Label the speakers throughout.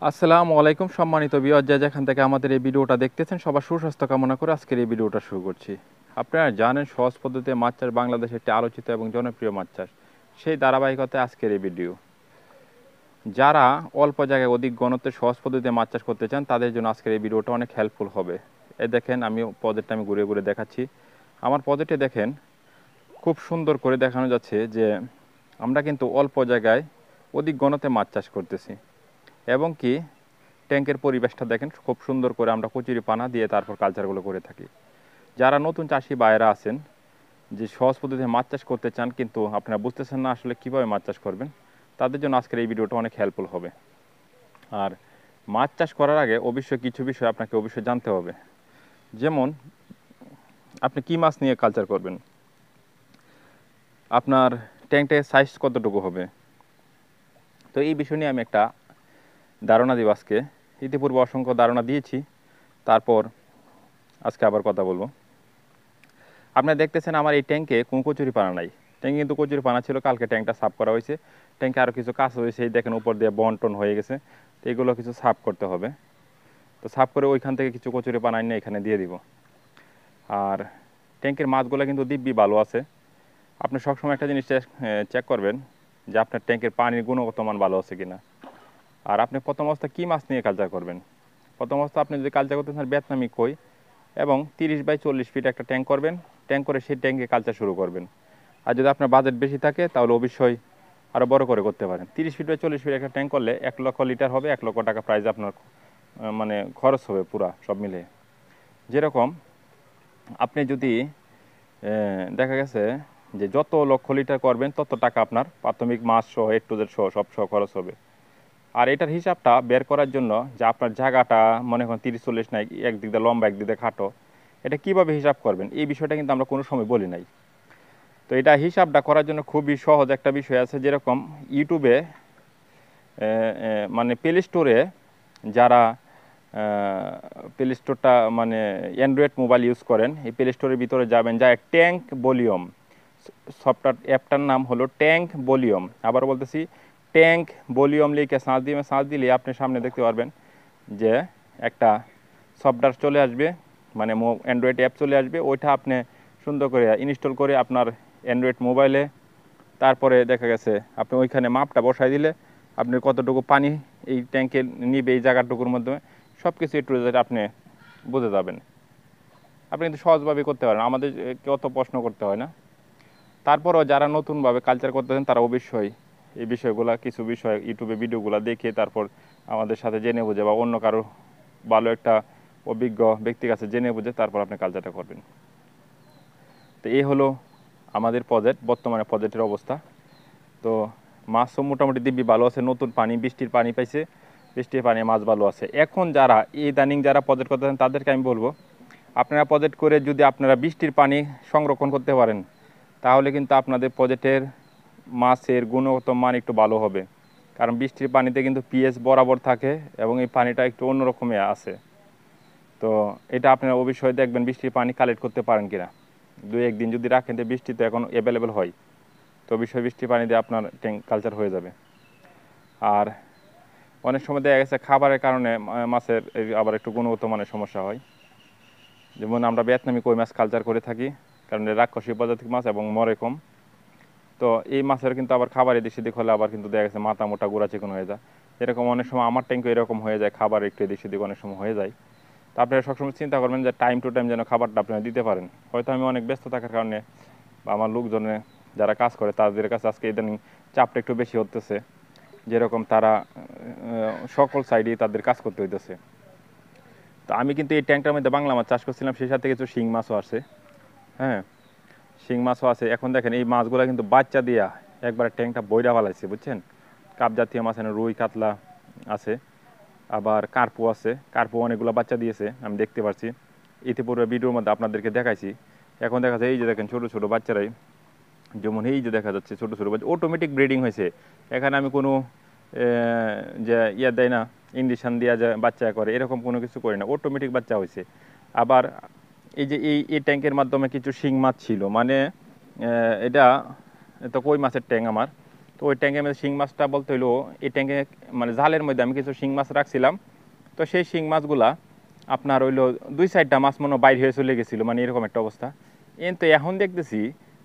Speaker 1: আসসালামু আলাইকুম সম্মানিত ভিউয়ার, যে যেখান থেকে আমাদের এই ভিডিওটা দেখতেছেন সবার সুস্বাস্থ্য কামনা করে আজকের এই ভিডিওটা শুরু করছি। আপনারা জানেন সহজ পদ্ধতিতে মাছ চাষ বাংলাদেশের একটি আলোচিত এবং জনপ্রিয় মাছ চাষ। সেই ধারাবাহিকতায় আজকের এই ভিডিও। যারা অল্প জায়গায় অধিক ঘনত্বে সহজ পদ্ধতিতে মাছ চাষ করতে চান তাদের জন্য আজকের এই ভিডিওটা অনেক হেল্পফুল হবে। দেখেন আমি পদ্ধতিটা আমি ঘুরে ঘুরে দেখাচ্ছি। আমার পদ্ধতি দেখেন খুব সুন্দর করে দেখানো যাচ্ছে যে আমরা কিন্তু অল্প জায়গায় অধিক ঘনত্বে মাছ চাষ করতেছি এবং কি ট্যাঙ্কের পরিবেশটা দেখেন খুব সুন্দর করে আমরা কচুরি পানা দিয়ে তারপর কালচারগুলো করে থাকি। যারা নতুন চাষি ভাইয়েরা আছেন যে সহজ পদ্ধতিতে মাছ চাষ করতে চান কিন্তু আপনারা বুঝতেছেন না আসলে কীভাবে মাছ চাষ করবেন, তাদের জন্য আজকের এই ভিডিওটা অনেক হেল্পফুল হবে। আর মাছ চাষ করার আগে অবশ্যই কিছু বিষয় আপনাকে অবশ্যই জানতে হবে। যেমন আপনি কী মাছ নিয়ে কালচার করবেন, আপনার ট্যাঙ্কের সাইজ কতটুকু হবে, তো এই বিষয় নিয়ে আমি একটা ধারণা দিব আজকে। ইতিপূর্বে অসংখ্য ধারণা দিয়েছি, তারপর আজকে আবার কথা বলবো। আপনারা দেখতেছেন আমার এই ট্যাঙ্কে কোনো কচুরি পানা নাই। ট্যাঙ্কে কিন্তু কচুরি পানা ছিল, কালকে ট্যাঙ্কটা সাফ করা হয়েছে। ট্যাঙ্কে আরও কিছু কাজ হয়েছে, এই দেখেন উপর দিয়ে বন্টন হয়ে গেছে। তো এগুলো কিছু সাফ করতে হবে। তো সাফ করে ওইখান থেকে কিছু কচুরি পানা এনে এখানে দিয়ে দিব। আর ট্যাঙ্কের মাছগুলো কিন্তু দিব্যি ভালো আছে। আপনি সবসময় একটা জিনিস চেক করবেন যে আপনার ট্যাঙ্কের পানির গুণগত মান ভালো আছে কিনা। আর আপনি প্রথম অবস্থা কী মাছ নিয়ে কালচার করবেন, প্রথম অবস্থা আপনি যদি কালচার করতে চান ভিয়েতনামি কই এবং 30 বাই 40 ফিট একটা ট্যাঙ্ক করবেন। ট্যাঙ্ক করে সেই ট্যাঙ্কে কালচার শুরু করবেন। আর যদি আপনার বাজেট বেশি থাকে তাহলে অবশ্যই আরও বড় করে করতে পারেন। 30 ফিট বাই 40 ফিট একটা ট্যাঙ্ক করলে 1 লক্ষ লিটার হবে, 1 লক্ষ টাকা প্রাইস আপনার মানে খরচ হবে পুরা সব মিলে। যেরকম আপনি যদি দেখা গেছে যে যত লক্ষ লিটার করবেন তত টাকা আপনার প্রাথমিক মাছ সহ A to Z সহ সব সহ খরচ হবে। আর এটার হিসাবটা বের করার জন্য যে আপনার জায়গাটা মনে করেন 30-40 নাই, একদিক দিয়ে লম্বা একদিক দিয়ে খাটো, এটা কীভাবে হিসাব করবেন এই বিষয়টা কিন্তু আমরা কোনো সময় বলি নাই। তো এটা হিসাবটা করার জন্য খুবই সহজ একটা বিষয় আছে। যেরকম ইউটিউবে মানে প্লে স্টোরে যারা প্লে স্টোরটা মানে অ্যান্ড্রয়েড মোবাইল ইউজ করেন, এই প্লে স্টোরের ভিতরে যাবেন, যা ট্যাঙ্ক ভলিউম সফটওয়্যার অ্যাপটার নাম হলো ট্যাঙ্ক ভলিউম। আবার বলতেছি ট্যাঙ্ক ভলিউম লিখে সার্চ দিলে আপনি সামনে দেখতে পারবেন যে একটা সফটওয়্যার চলে আসবে, মানে অ্যান্ড্রয়েড অ্যাপ চলে আসবে। ওইটা আপনি সুন্দর করে ইনস্টল করে আপনার অ্যান্ড্রয়েড মোবাইলে তারপরে দেখা গেছে আপনি ওইখানে মাপটা বসাই দিলে আপনি কতটুকু পানি এই ট্যাঙ্কে নিবে এই জায়গাটুকুর মাধ্যমে সব কিছু একটু আপনি বুঝে যাবেন। আপনি কিন্তু সহজভাবে করতে পারেন, আমাদের অত প্রশ্ন করতে হয় না। তারপরও যারা নতুনভাবে কালচার করতেছেন তারা অবশ্যই এই বিষয়গুলো কিছু বিষয় ইউটিউবে ভিডিওগুলো দেখে তারপর আমাদের সাথে জেনে বুঝে বা অন্য কারো ভালো একটা অভিজ্ঞ ব্যক্তির কাছে জেনে বুঝে তারপর আপনি কালচারটা করবেন। তো এই হলো আমাদের প্রজেক্ট, বর্তমানে প্রজেক্টের অবস্থা। তো মাছও মোটামুটি দিব্যি ভালো আছে, নতুন পানি বৃষ্টির পানি পাইছে, বৃষ্টির পানি মাছ ভালো আছে। এখন যারা ইদানিং যারা প্রজেক্ট করতেছেন তাদেরকে আমি বলবো আপনারা প্রজেক্ট করে যদি আপনারা বৃষ্টির পানি সংরক্ষণ করতে পারেন তাহলে কিন্তু আপনাদের প্রজেক্টের মাছের গুণগত মান একটু ভালো হবে। কারণ বৃষ্টির পানিতে কিন্তু পিএইচ বরাবর থাকে এবং এই পানিটা একটু অন্যরকমই আছে। তো এটা আপনারা অবশ্যই দেখবেন বৃষ্টির পানি কালেক্ট করতে পারেন কিনা। 2-1 দিন যদি রাখেন, তো বৃষ্টি তো এখন অ্যাভেলেবেল হয়, তো অবশ্যই বৃষ্টির পানি দিয়ে আপনার ট্যাঙ্ক কালচার হয়ে যাবে। আর অনেক সময় দেখা গেছে খাবারের কারণে মাছের আবার একটু গুণগত মানের সমস্যা হয়। যেমন আমরা ভিয়েতনামি কই মাছ কালচার করে থাকি, কারণ রাক্ষসী প্রজাতির মাছ এবং মরে কম। তো এই মাছের কিন্তু আবার খাবার এদিক সেদিক হলে আবার কিন্তু দেখা গেছে মাথা মোটা গুঁড়া চিকন হয়ে যায়। এরকম অনেক সময় আমার ট্যাঙ্কও এরকম হয়ে যায়, খাবার একটু এদিক সেদিক অনেক সময় হয়ে যায়। তো আপনারা সবসময় চিন্তা করবেন যে টাইম টু টাইম যেন খাবারটা আপনারা দিতে পারেন। হয়তো আমি অনেক ব্যস্ত থাকার কারণে বা আমার লোকজনে যারা কাজ করে তাদের কাছে আজকে ইদানিং চাপটা একটু বেশি হতেছে, যেরকম তারা সকল সাইডেই তাদের কাজ করতে হইতেছে। তো আমি কিন্তু এই ট্যাঙ্কটার মধ্যে বাংলা মাছ চাষ করছিলাম, সেই সাথে কিছু শিং মাছও আছে। হ্যাঁ, শিং মাছও আছে। এখন দেখেন এই মাছগুলো কিন্তু বাচ্চা দিয়া একবার ট্যাঙ্কটা বইরা ফেলাইছে, বুঝছেন। কাপ জাতীয় মাছ এনে রুই কাতলা আছে, আবার কার্পু আছে। কার্পু অনেকগুলো বাচ্চা দিয়েছে, আমি দেখতে পাচ্ছি। ইতিপূর্বে ভিডিওর মধ্যে আপনাদেরকে দেখাইছি। এখন দেখা যায় এই যে দেখেন ছোটো ছোটো বাচ্চারাই, যেমন এই যে দেখা যাচ্ছে ছোটো ছোটো বাচ্চা অটোমেটিক ব্রিডিং হয়েছে। এখানে আমি কোনো যে দেয় না ইঞ্জেকশন দেওয়া যায় বাচ্চা করে, এরকম কোনো কিছু করি না, অটোমেটিক বাচ্চা হয়েছে। আবার এই যে এই ট্যাঙ্কের মাধ্যমে কিছু শিং মাছ ছিল, মানে এটা তো কই মাছের ট্যাঙ্ক আমার। তো ওই ট্যাঙ্কের মধ্যে শিং মাছটা বলতে হইলো এই ট্যাঙ্কে মানে জালের মধ্যে আমি কিছু শিং মাছ রাখছিলাম। তো সেই শিং মাছগুলা আপনার হইলো 2-4টা মাছ মনে বাইর হয়ে চলে গেছিলো, মানে এরকম একটা অবস্থা। কিন্তু এখন দেখতেছি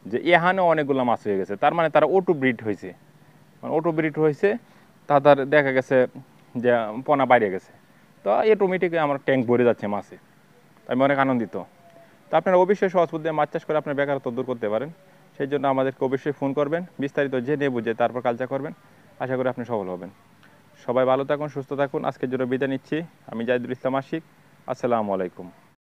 Speaker 1: যে এখানেও অনেকগুলো মাছ হয়ে গেছে, তার মানে তারা অটো ব্রিড হয়েছে, মানে অটো ব্রিড হয়েছে, তাদের দেখা গেছে যে পোনা বাইরে গেছে। তো অটোমেটিক আমার ট্যাঙ্ক ভরে যাচ্ছে মাছে, আমি অনেক আনন্দিত। তো আপনারা অবশ্যই সহজ পদ্ধতিতে মাছ চাষ করে আপনার বেকারত্ব দূর করতে পারেন। সেই জন্য আমাদেরকে অবশ্যই ফোন করবেন, বিস্তারিত জেনে বুঝে তারপর কালচার করবেন। আশা করি আপনি সফল হবেন। সবাই ভালো থাকুন, সুস্থ থাকুন। আজকের জন্য বিদায় নিচ্ছি। আমি জাহিদুল ইসলাম আশিক। আসসালামু আলাইকুম।